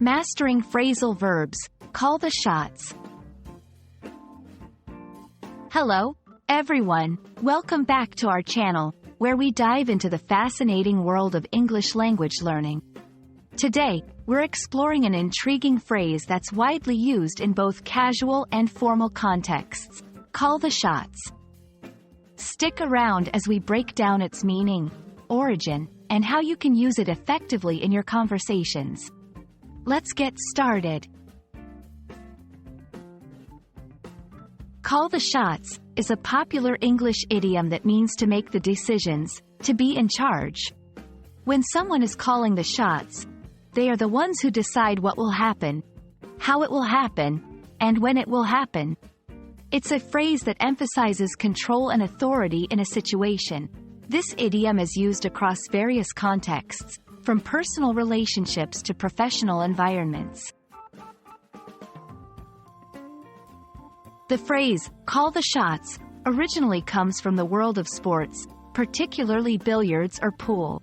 Mastering phrasal verbs. Call the shots. Hello, everyone. Welcome back to our channel, where we dive into the fascinating world of English language learning. Today, we're exploring an intriguing phrase that's widely used in both casual and formal contexts. Call the shots. Stick around as we break down its meaning, origin, and how you can use it effectively in your conversations. Let's get started. Call the shots is a popular English idiom that means to make the decisions, to be in charge. When someone is calling the shots, they are the ones who decide what will happen, how it will happen, and when it will happen. It's a phrase that emphasizes control and authority in a situation. This idiom is used across various contexts, from personal relationships to professional environments. The phrase, call the shots, originally comes from the world of sports, particularly billiards or pool.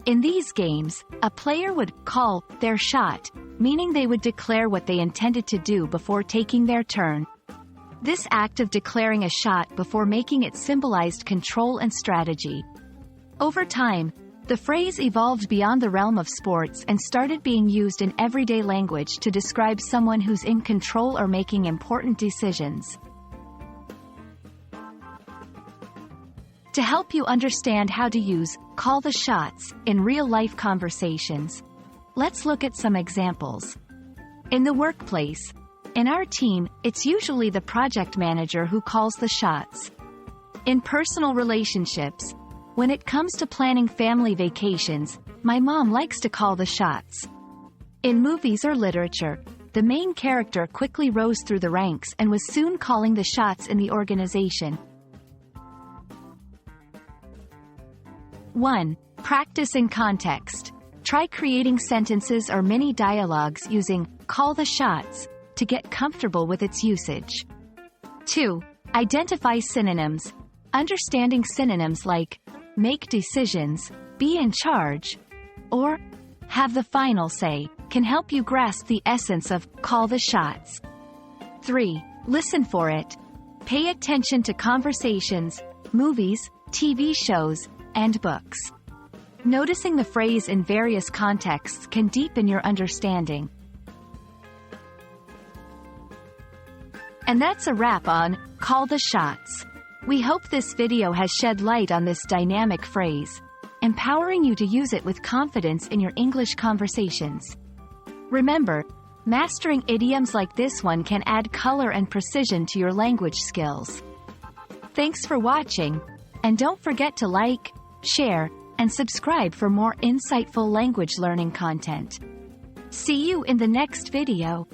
In these games, a player would call their shot, meaning they would declare what they intended to do before taking their turn. This act of declaring a shot before making it symbolized control and strategy. Over time, the phrase evolved beyond the realm of sports and started being used in everyday language to describe someone who's in control or making important decisions. To help you understand how to use call the shots in real-life conversations, let's look at some examples. In the workplace, in our team, it's usually the project manager who calls the shots. In personal relationships, when it comes to planning family vacations, my mom likes to call the shots. In movies or literature, the main character quickly rose through the ranks and was soon calling the shots in the organization. 1. Practice in context. Try creating sentences or mini dialogues using call the shots to get comfortable with its usage. 2. Identify synonyms. Understanding synonyms like make decisions, be in charge, or have the final say can help you grasp the essence of call the shots. 3. Listen for it. Pay attention to conversations, movies, TV shows, and books. Noticing the phrase in various contexts can deepen your understanding. And that's a wrap on Call the Shots. We hope this video has shed light on this dynamic phrase, empowering you to use it with confidence in your English conversations. Remember, mastering idioms like this one can add color and precision to your language skills. Thanks for watching, and don't forget to like, share, and subscribe for more insightful language learning content. See you in the next video.